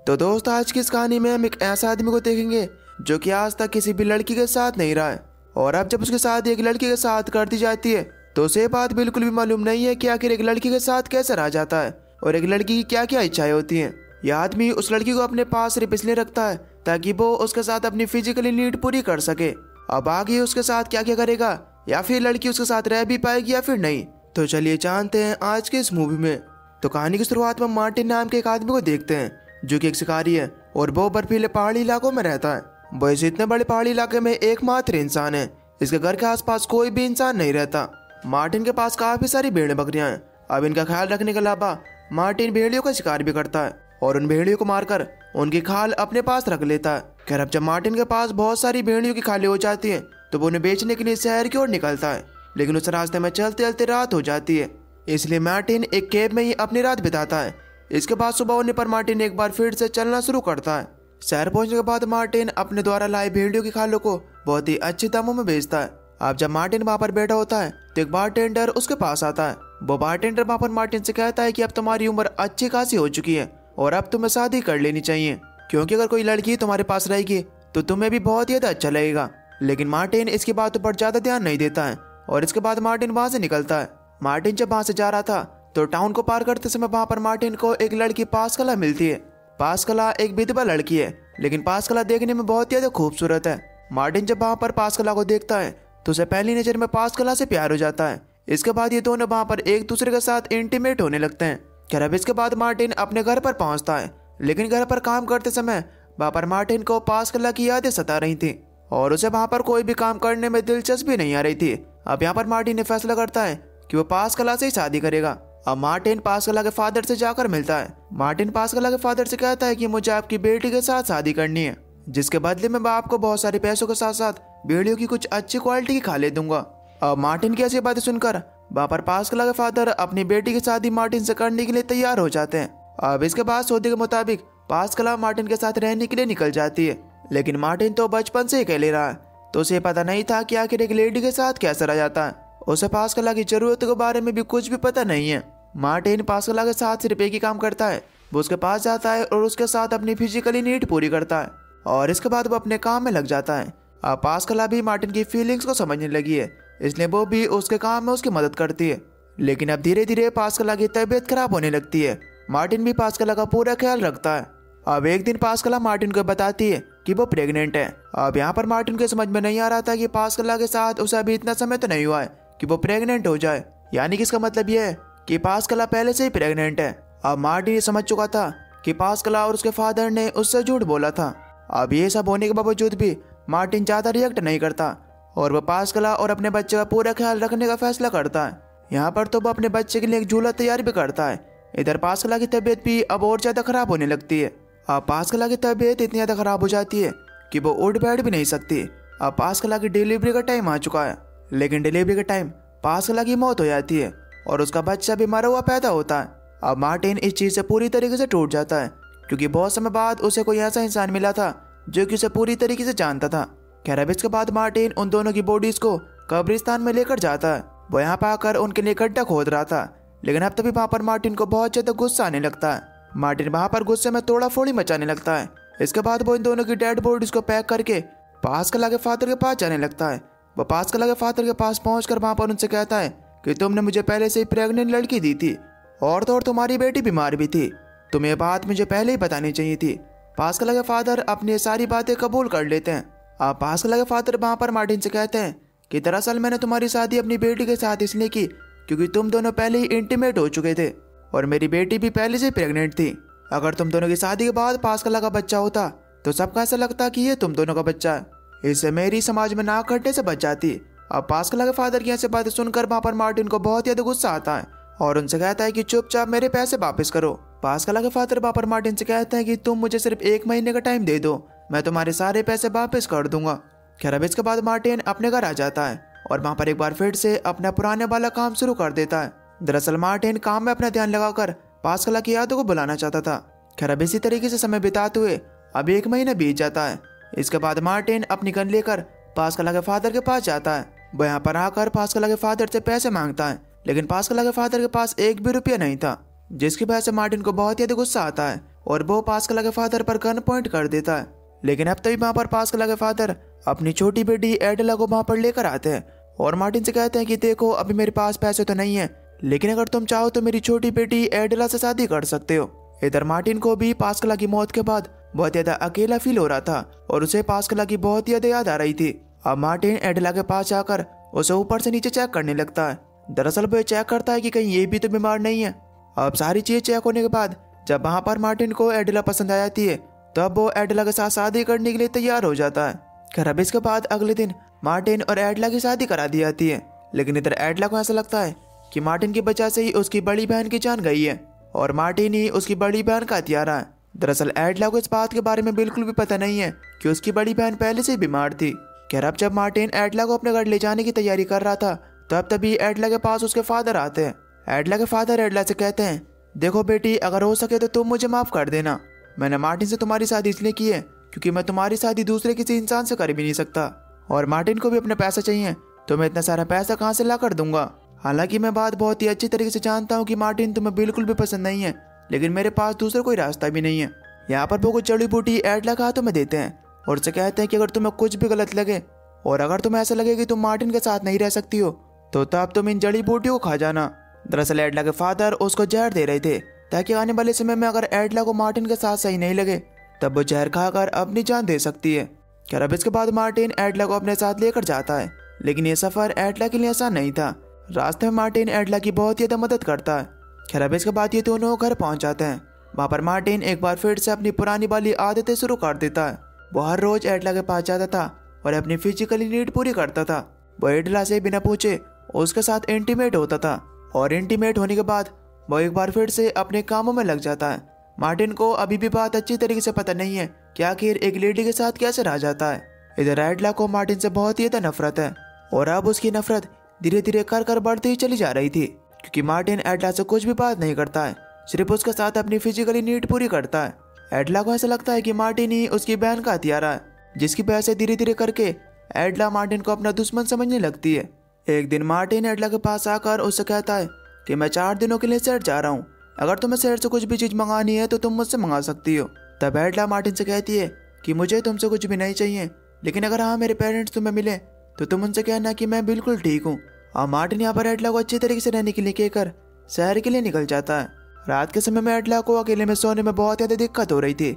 तो दोस्त आज की इस कहानी में हम एक ऐसा आदमी को देखेंगे जो कि आज तक किसी भी लड़की के साथ नहीं रहा है, और अब जब उसके साथ एक लड़की के साथ कर दी जाती है तो उसे बात बिल्कुल भी मालूम नहीं है कि आखिर एक लड़की के साथ कैसे रहा जाता है और एक लड़की की क्या क्या इच्छाएं होती हैं। यह आदमी उस लड़की को अपने पास सिर्फ इसलिए रखता है ताकि वो उसके साथ अपनी फिजिकली नीड पूरी कर सके। अब आगे उसके साथ क्या क्या करेगा, या फिर लड़की उसके साथ रह भी पाएगी या फिर नहीं, तो चलिए जानते हैं आज के इस मूवी में। तो कहानी की शुरुआत में मार्टिन नाम के एक आदमी को देखते हैं जो कि एक शिकारी है और वो बर्फीले पहाड़ी इलाकों में रहता है। वो इस इतने बड़े पहाड़ी इलाके में एकमात्र इंसान है। इसके घर के आसपास कोई भी इंसान नहीं रहता। मार्टिन के पास काफी सारी भेड़ बकरियां हैं। अब इनका ख्याल रखने के अलावा मार्टिन भेड़ियों का शिकार भी करता है और उन भेड़ियों को मारकर उनकी खाल अपने पास रख लेता है। खैर अब जब मार्टिन के पास बहुत सारी भेड़ियों की खालें हो जाती हैं तो वो उन्हें बेचने के लिए शहर की ओर निकलता है, लेकिन उस रास्ते में चलते चलते रात हो जाती है, इसलिए मार्टिन एक केब में ही अपनी रात बिताता है। इसके बाद सुबह होने पर मार्टिन एक बार फिर से चलना शुरू करता है। शहर पहुंचने के बाद मार्टिन अपने द्वारा लाए भेड़ियों की खालों को बहुत ही अच्छे दामों में बेचता है। अब जब मार्टिन वहां पर बैठा होता है तो एक बारटेंडर उसके पास आता है। वो बारटेंडर वहां पर मार्टिन से कहता है कि अब तुम्हारी उम्र अच्छी खासी हो चुकी है और अब तुम्हें शादी कर लेनी चाहिए, क्योंकि अगर कोई लड़की तुम्हारे पास रहेगी तो तुम्हें भी बहुत ही अच्छा लगेगा। लेकिन मार्टिन इसकी बातों पर ज्यादा ध्यान नहीं देता है और इसके बाद मार्टिन वहां से निकलता है। मार्टिन जब वहां से जा रहा था तो टाउन को पार करते समय वहां पर मार्टिन को एक लड़की पास्कला मिलती है। पास्कला एक विधवा लड़की है, लेकिन पास्कला देखने में बहुत ही ज्यादा खूबसूरत है। मार्टिन जब वहां पर पास्कला को देखता है तो उसे पहली नजर में पास्कला से प्यार हो जाता है। इसके बाद ये दोनों वहां पर एक दूसरे के साथ इंटीमेट होने लगते हैं। खैर अब इसके बाद मार्टिन अपने घर पर पहुंचता है, लेकिन घर पर काम करते समय वहां पर मार्टिन को पास्कला की यादें सता रही थी और उसे वहां पर कोई भी काम करने में दिलचस्पी नहीं आ रही थी। अब यहाँ पर मार्टिन ने फैसला करता है कि वो पास्कला से ही शादी करेगा। अब मार्टिन पास्कला के फादर से जाकर मिलता है। मार्टिन पास्कला के फादर से कहता है कि मुझे आपकी बेटी के साथ शादी करनी है, जिसके बदले में मैं आपको बहुत सारे पैसों के साथ साथ भेड़ियों की कुछ अच्छी क्वालिटी की खाले दूंगा। अब मार्टिन की ऐसी बातें सुनकर वहां पर पास्कला के फादर अपनी बेटी की शादी मार्टिन से करने के लिए तैयार हो जाते हैं। अब इसके बाद सौदे के मुताबिक पास्कला मार्टिन के साथ रहने के लिए निकल जाती है, लेकिन मार्टिन तो बचपन से ही अकेले रहा है तो उसे पता नहीं था कि आखिर एक लेडी के साथ कैसा रह जाता है। उसे पास्कला की जरूरत के बारे में भी कुछ भी पता नहीं है। मार्टिन पास्कला के साथ सिर्फ एक ही काम करता है, वो उसके पास जाता है और उसके साथ अपनी फिजिकली नीड पूरी करता है और इसके बाद वो अपने काम में लग जाता है। अब पास्कला भी मार्टिन की फीलिंग्स को समझने लगी है, इसलिए वो भी उसके काम में उसकी मदद करती है। लेकिन अब धीरे धीरे पास्कला की तबीयत खराब होने लगती है। मार्टिन भी पास्कला का पूरा ख्याल रखता है। अब एक दिन पास्कला मार्टिन को बताती है कि वो प्रेग्नेंट है। अब यहाँ पर मार्टिन को समझ में नहीं आ रहा था कि पास्कला के साथ उसे अभी इतना समय तो नहीं हुआ है कि वो प्रेग्नेंट हो जाए, यानी कि इसका मतलब यह है कि पास्कला पहले से ही प्रेग्नेंट है। अब मार्टिन ये समझ चुका था कि पास्कला और उसके फादर ने उससे झूठ बोला था। अब ये सब होने के बावजूद भी मार्टिन ज्यादा रिएक्ट नहीं करता और वह पास्कला और अपने बच्चे का पूरा ख्याल रखने का फैसला करता है। यहाँ पर तो वह अपने बच्चे के लिए एक झूला तैयार भी करता है। इधर पास्कला की तबीयत भी अब और ज्यादा खराब होने लगती है। अब पास्कला की तबीयत इतनी ज्यादा खराब हो जाती है कि वो उठ बैठ भी नहीं सकती। अब पास्कला की डिलीवरी का टाइम आ चुका है, लेकिन डिलीवरी के टाइम पास्कला की मौत हो जाती है और उसका बच्चा भी मरा हुआ पैदा होता है। अब मार्टिन इस चीज से पूरी तरीके से टूट जाता है, क्योंकि बहुत समय बाद उसे कोई ऐसा इंसान मिला था जो कि उसे पूरी तरीके से जानता था। खैर अब इसके बाद मार्टिन उन दोनों की बॉडीज को कब्रिस्तान में लेकर जाता है। वो यहाँ पर आकर उनके लिए गड्ढा खोद रहा था, लेकिन अब तभी वहां पर मार्टिन को बहुत ज्यादा गुस्सा आने लगता है। मार्टिन वहां पर गुस्से में तोड़ा फोड़ी मचाने लगता है। इसके बाद वो इन दोनों की डेड बॉडीज को पैक करके पास्कला के फादर के पास जाने लगता है। वो पास्कला के फादर के पास पहुंचकर वहां पर उनसे कहता है कि तुमने मुझे पहले से ही प्रेग्नेंट लड़की दी थी और तो और तुम्हारी बेटी बीमार भी थी, तुम्हें ये बात मुझे पहले ही बतानी चाहिए थी। पास्कला के फादर अपनी सारी बातें कबूल कर लेते हैं। अब पास्कला के फादर वहां पर मार्टिन से कहते हैं कि दरअसल मैंने तुम्हारी शादी अपनी बेटी के साथ इसलिए की क्योंकि तुम दोनों पहले ही इंटीमेट हो चुके थे और मेरी बेटी भी पहले से प्रेग्नेंट थी। अगर तुम दोनों की शादी के बाद पास्कला का बच्चा होता तो सबको ऐसा लगता कि ये तुम दोनों का बच्चा है। इससे मेरी समाज में नाक कटने से बच जाती। अब पास्कला के फादर की ऐसी बातें सुनकर वहां पर मार्टिन को बहुत ज्यादा गुस्सा आता है और उनसे कहता है कि चुपचाप मेरे पैसे वापस करो। पास्कला के फादर वहां पर मार्टिन से कहते हैं कि तुम मुझे सिर्फ 1 महीने का टाइम दे दो, मैं तुम्हारे सारे पैसे वापस कर दूंगा। खैर अब इसके बाद मार्टिन अपने घर आ जाता है और वहां पर एक बार फिर से अपना पुराने वाला काम शुरू कर देता है। दरअसल मार्टिन काम में अपना ध्यान लगाकर पास्कला की यादों को बुलाना चाहता था। खैर अब इसी तरीके से समय बिताते हुए अब 1 महीना बीत जाता है। इसके बाद मार्टिन अपनी गन लेकर पास्कला के फादर के पास जाता है। वो यहाँ पर आकर पास्कला के फादर से पैसे मांगता है, लेकिन पास्कला के फादर के पास 1 भी रुपया नहीं था, जिसकी वजह से मार्टिन को बहुत ही गुस्सा आता है और वो पास्कल के फादर पर गन पॉइंट कर देता है। लेकिन अब तभी वहाँ पर पास्कल के फादर अपनी छोटी बेटी एडेला को वहाँ पर लेकर आते हैं और मार्टिन से कहते हैं कि देखो अभी मेरे पास पैसे तो नहीं है, लेकिन अगर तुम चाहो तो मेरी छोटी बेटी एडेला से शादी कर सकते हो। इधर मार्टिन को भी पास्कल की मौत के बाद बहुत ज्यादा अकेला फील हो रहा था और उसे पास्कल की बहुत ज्यादा याद आ रही थी। अब मार्टिन एडेला के पास जाकर उसे ऊपर से नीचे चेक करने लगता है। दरअसल वो चेक करता है कि कहीं ये भी तो बीमार नहीं है। अब सारी चीजें चेक होने के बाद जब वहाँ पर मार्टिन को एडेला पसंद आ जाती है तब वो एडेला के साथ शादी करने के लिए तैयार हो जाता है। खैर अब इसके बाद अगले दिन मार्टिन और एडेला की शादी करा दी जाती है। लेकिन इधर एडेला को ऐसा लगता है कि मार्टिन की वजह से ही उसकी बड़ी बहन की जान गई है और मार्टिन ही उसकी बड़ी बहन का हत्यारा है। दरअसल एडेला को इस बात के बारे में बिल्कुल भी पता नहीं है कि उसकी बड़ी बहन पहले से बीमार थी। खैर अब जब मार्टिन एडेला को अपने घर ले जाने की तैयारी कर रहा था तब तभी एडेला के पास उसके फादर आते हैं। एडेला के फादर एडेला से कहते हैं, देखो बेटी, अगर हो सके तो तुम मुझे माफ कर देना। मैंने मार्टिन से तुम्हारी शादी इसलिए की है क्योंकि मैं तुम्हारी शादी दूसरे किसी इंसान से कर भी नहीं सकता और मार्टिन को भी अपने पैसे चाहिए तो मैं इतना सारा पैसा कहाँ से ला कर दूंगा। हालांकि मैं बात बहुत ही अच्छी तरीके से जानता हूँ कि मार्टिन तुम्हें बिल्कुल भी पसंद नहीं है, लेकिन मेरे पास दूसरा कोई रास्ता भी नहीं है। यहाँ पर वो कुछ जड़ी बूटी एडेला के हाथों में देते हैं और उसे कहते हैं कि अगर तुम्हें कुछ भी गलत लगे और अगर तुम्हें ऐसा लगे कि तुम मार्टिन के साथ नहीं रह सकती हो तो तब तुम इन जड़ी बूटियों को खा जाना। दरअसल एडेला के फादर उसको जहर दे रहे थे ताकि आने वाले समय में अगर एडेला को मार्टिन के साथ सही नहीं लगे तब वो जहर खाकर अपनी जान दे सकती है। खैर अब इसके बाद मार्टिन एडेला को अपने साथ लेकर जाता है, लेकिन ये सफर एडेला के लिए आसान नहीं था। रास्ते में मार्टिन एडेला की बहुत ज्यादा मदद करता है। खैर अब इसके बाद ये दोनों घर पहुंच जाते हैं। वहाँ पर मार्टिन एक बार फिर से अपनी पुरानी वाली आदतें शुरू कर देता है। वो हर रोज एडेला के पास जाता था और अपनी फिजिकली नीड पूरी करता था। वो एडेला से बिना पूछे उसके साथ इंटीमेट होता था और इंटीमेट होने के बाद वो एक बार फिर से अपने कामों में लग जाता है। मार्टिन को अभी भी बात अच्छी तरीके से पता नहीं है कि आखिर एक लेडी के साथ कैसे रह जाता है। इधर एडेला को मार्टिन से बहुत ही ज्यादा नफरत है और अब उसकी नफरत धीरे धीरे कर बढ़ती ही चली जा रही थी क्योंकि मार्टिन एडेला से कुछ भी बात नहीं करता है, सिर्फ उसके साथ अपनी फिजिकली नीड पूरी करता है। एडेला को ऐसा लगता है कि मार्टिन ही उसकी बहन का हथियारा है, जिसकी वजह से धीरे धीरे करके एडेला मार्टिन को अपना दुश्मन समझने लगती है। एक दिन मार्टिन एडेला के पास आकर उससे कहता है कि मैं 4 दिनों के लिए शहर जा रहा हूँ, अगर तुम्हें शहर से कुछ भी चीज मंगानी है तो तुम मुझसे मंगा सकती हो। तब एडेला मार्टिन से कहती है कि मुझे तुमसे कुछ भी नहीं चाहिए, लेकिन अगर हाँ मेरे पेरेंट्स तुम्हें मिले तो तुम उनसे कहना कि मैं बिल्कुल ठीक हूँ। और मार्टिन यहाँ पर एडेला को अच्छी तरीके से रहने के लिए कहकर शहर के लिए निकल जाता है। रात के समय में एडेला को अकेले में सोने में बहुत ज्यादा दिक्कत हो रही थी।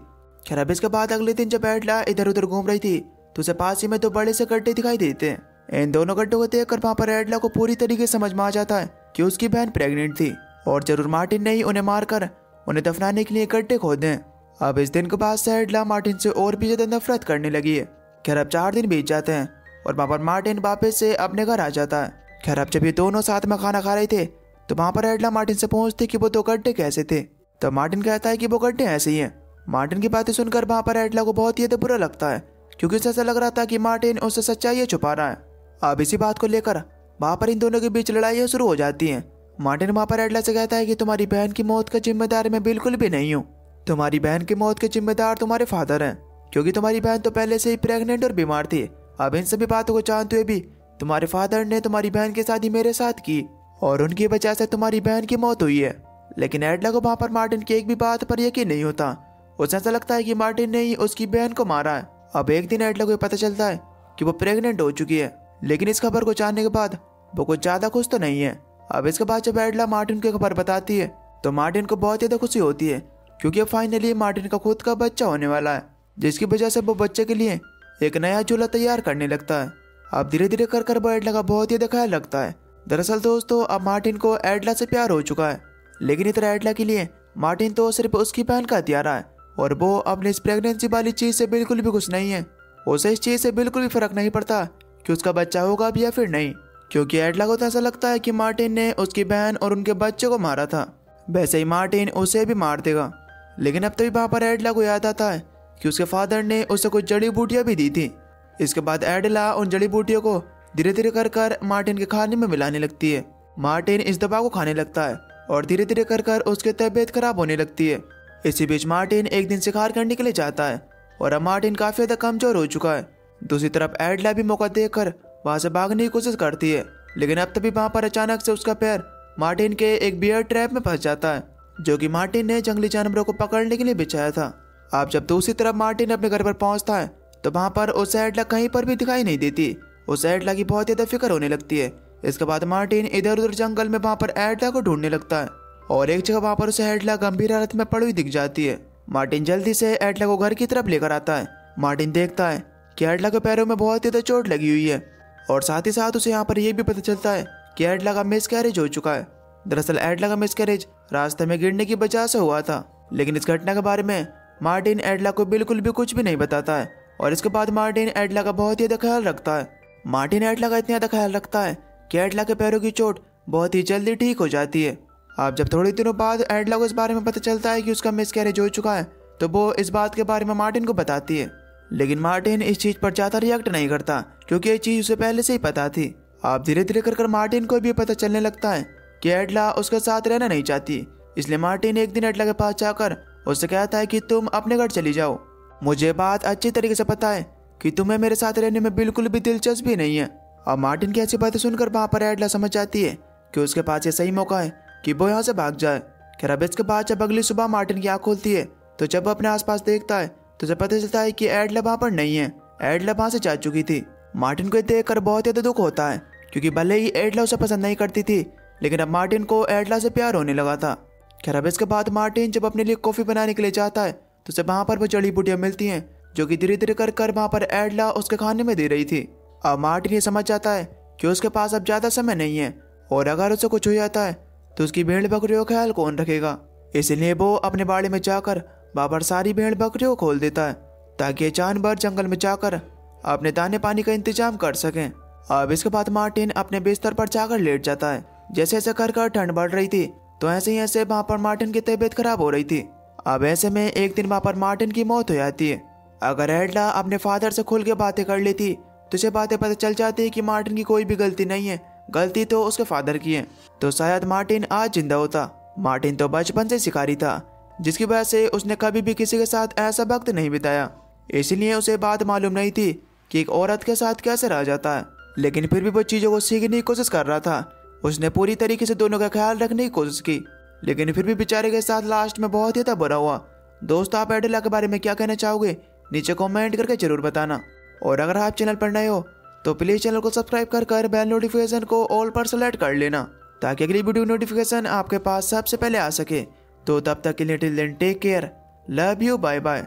खैर अब इसके बाद अगले दिन जब एडेला इधर उधर घूम रही थी तो उसे पास ही में 2 बड़े से गड्ढे दिखाई देते हैं। इन दोनों गड्ढों को देखकर वहाँ पर एडेला को पूरी तरीके से समझ में आ जाता है कि उसकी बहन प्रेग्नेंट थी और जरूर मार्टिन ने ही उन्हें मारकर उन्हें दफनाने के लिए गड्ढे खोदे हैं। अब इस दिन के बाद से एडेला मार्टिन से और भी ज्यादा नफरत करने लगी है। खैर अब 4 दिन बीत जाते हैं और वहाँ पर मार्टिन वापस से अपने घर आ जाता है। खैर अब जब ये दोनों साथ में खाना खा रहे थे तो वहाँ पर एडेला मार्टिन से पूछती कि वो 2 गड्ढे कैसे थे। तो मार्टिन कहता है कि वो गड्ढे ऐसे ही हैं। मार्टिन की बातें सुनकर वहाँ पर एडेला को बहुत ही बुरा लगता है क्योंकि उसे ऐसा लग रहा था कि मार्टिन उससे सच्चाई छुपा रहा है। अब इसी बात को लेकर वहाँ पर इन दोनों के बीच लड़ाइयाँ शुरू हो जाती हैं। मार्टिन वहाँ पर एडेला से कहता है कि तुम्हारी बहन की मौत का जिम्मेदार मैं बिल्कुल भी नहीं हूँ। तुम्हारी बहन की मौत के जिम्मेदार तुम्हारे फादर हैं, क्योंकि तुम्हारी बहन तो पहले से ही प्रेग्नेंट और बीमार थी। अब इन सभी बातों को जानते हुए भी तुम्हारे फादर ने तुम्हारी बहन की शादी मेरे साथ की और उनकी वजह से तुम्हारी बहन की मौत हुई है। लेकिन एडेला को वहाँ पर मार्टिन की एक भी बात पर यकीन नहीं होता। उसे ऐसा लगता है कि मार्टिन ने ही उसकी बहन को मारा है। अब एक दिन एडेला को पता चलता है कि वो प्रेग्नेंट हो चुकी है, लेकिन इस खबर को जानने के बाद वो कुछ ज्यादा खुश तो नहीं है। अब इसके बाद जब एडेला मार्टिन को खबर बताती है तो मार्टिन को बहुत ज्यादा खुशी होती है क्योंकि अब फाइनली मार्टिन का खुद का बच्चा होने वाला है, जिसकी वजह से वो बच्चे के लिए एक नया झूला तैयार करने लगता है। अब धीरे धीरे कर वो एडेला का बहुत ज्यादा ख्याल रखता है। दरअसल दोस्तों अब मार्टिन को एडेला से प्यार हो चुका है, लेकिन इतना एडेला के लिए मार्टिन तो सिर्फ उसकी बहन का हथियारा है और वो अपनी इस प्रेगनेंसी वाली चीज से बिल्कुल भी खुश नहीं है। उसे इस चीज से बिल्कुल भी फर्क नहीं पड़ता कि उसका बच्चा होगा भी या फिर नहीं, क्योंकि एडेला को तो ऐसा लगता है कि मार्टिन ने उसकी बहन और उनके बच्चे को मारा था, वैसे ही मार्टिन उसे भी मार देगा। लेकिन अब तभी वहाँ पर एडेला को याद आता है कि उसके फादर ने उसे कुछ जड़ी बूटियां भी दी थी। इसके बाद एडेला उन जड़ी बूटियों को धीरे धीरे कर मार्टिन के खाने में मिलाने लगती है। मार्टिन इस दवा को खाने लगता है और धीरे धीरे कर उसकी तबीयत खराब होने लगती है। इसी बीच मार्टिन एक दिन शिकार करने के लिए जाता है और अब मार्टिन काफी ज्यादा कमजोर हो चुका है। दूसरी तरफ एडेला भी मौका देखकर वहां से भागने की कोशिश करती है, लेकिन अब तभी वहां पर अचानक से उसका पैर मार्टिन के एक बियर ट्रैप में फंस जाता है जो कि मार्टिन ने जंगली जानवरों को पकड़ने के लिए बिछाया था। अब जब दूसरी तरफ मार्टिन अपने घर पर पहुंचता है तो वहां पर उसे एडला कहीं पर भी दिखाई नहीं देती। उसे एडला की बहुत ज्यादा फिक्र होने लगती है। इसके बाद मार्टिन इधर उधर जंगल में वहां पर एडला को ढूंढने लगता है और एक जगह वहां पर उसे एडला गंभीर हालत में पड़ी हुई दिख जाती है। मार्टिन जल्दी से एडला को घर की तरफ लेकर आता है। मार्टिन देखता है कि एडला के पैरों में बहुत ज्यादा चोट लगी हुई है और साथ ही साथ उसे यहाँ पर यह भी पता चलता है कि एडला का मिसकैरेज हो चुका है। दरअसल एडला का मिसकैरेज रास्ते में गिरने की वजह से हुआ था, लेकिन इस घटना के बारे में मार्टिन एडला को बिल्कुल भी कुछ भी नहीं बताता है और इसके बाद मार्टिन एडला का बहुत ही ज्यादा ख्याल रखता है। मार्टिन एडला का इतना ज्यादा ख्याल रखता है कि एडला के पैरों की चोट बहुत ही जल्दी ठीक हो जाती है। अब जब थोड़े दिनों बाद एडला को इस बारे में पता चलता है कि उसका मिसकैरेज हो चुका है तो वो इस बात के बारे में मार्टिन को बताती है, लेकिन मार्टिन इस चीज पर ज्यादा रिएक्ट नहीं करता क्योंकि ये चीज उसे पहले से ही पता थी। अब धीरे धीरे कर मार्टिन को भी पता चलने लगता है कि एडला उसके साथ रहना नहीं चाहती। इसलिए मार्टिन एक दिन एडला के पास जाकर उससे कहता है कि तुम अपने घर चली जाओ। मुझे बात अच्छी तरीके से पता है कि तुम्हें मेरे साथ रहने में बिल्कुल भी दिलचस्पी नहीं है। अब मार्टिन की ऐसी बातें सुनकर वहां पर एडला समझ जाती है कि उसके पास ये सही मौका है कि वो यहाँ से भाग जाए। खैर अब इसके बाद जब अगली सुबह मार्टिन की आँख खुलती है तो जब वो अपने आसपास देखता है तो उसे पता चलता है कि एडला वहां पर नहीं है। एडला वहां से जा चुकी थी। मार्टिन को देखकर बहुत ज्यादा दुख होता है क्योंकि भले ही एडला उसे पसंद नहीं करती थी, लेकिन अब मार्टिन को एडला से प्यार होने लगा था। खैर अब इसके बाद मार्टिन जब अपने लिए कॉफी बनाने के लिए जाता है तो उसे वहां पर वो जड़ी बूटियां मिलती हैं जो कि धीरे धीरे कर वहां पर एडला उसके खाने में दे रही थी। अब मार्टिन ये समझ जाता है कि उसके पास अब ज्यादा समय नहीं है और अगर उसे कुछ हो जाता है तो उसकी भेड़ बकरियों का ख्याल कौन रखेगा। इसलिए वो अपने बाड़े में जाकर वहां पर सारी भेड़ बकरियों को खोल देता है ताकि ये जानवर जंगल में जाकर अपने दाने पानी का इंतजाम कर सकें। अब इसके बाद मार्टिन अपने बिस्तर पर जाकर लेट जाता है। जैसे ऐसे कर ठंड बढ़ रही थी तो ऐसे ही ऐसे वहां पर मार्टिन की तबीयत खराब हो रही थी। अब ऐसे में एक दिन वहां पर मार्टिन की मौत हो जाती है। अगर एडला अपने फादर से खुल के बातें कर लेती तो इसे बातें पता चल जाती कि मार्टिन की कोई भी गलती नहीं है, गलती तो उसके फादर की है, तो शायद मार्टिन आज जिंदा होता। मार्टिन तो बचपन से शिकारी था जिसकी वजह से उसने कभी भी किसी के साथ ऐसा वक्त नहीं बिताया, इसलिए उसे बात मालूम नहीं थी कि एक औरत के साथ कैसे रहा जाता है। लेकिन फिर भी वो चीज़ों को सीखने की कोशिश कर रहा था। उसने पूरी तरीके से दोनों का ख्याल रखने की कोशिश की, लेकिन फिर भी बेचारे के साथ लास्ट में बहुत ज़्यादा बुरा हुआ। दोस्त आप एडला के बारे में क्या कहना चाहोगे नीचे कमेंट करके जरूर बताना। और अगर आप चैनल पर नए हो तो प्लीज़ चैनल को सब्सक्राइब कर बेल नोटिफिकेशन को ऑल पर सेलेक्ट कर लेना ताकि अगली वीडियो नोटिफिकेशन आपके पास सबसे पहले आ सके। तो तब तक के लिए till then take care, love you, bye bye.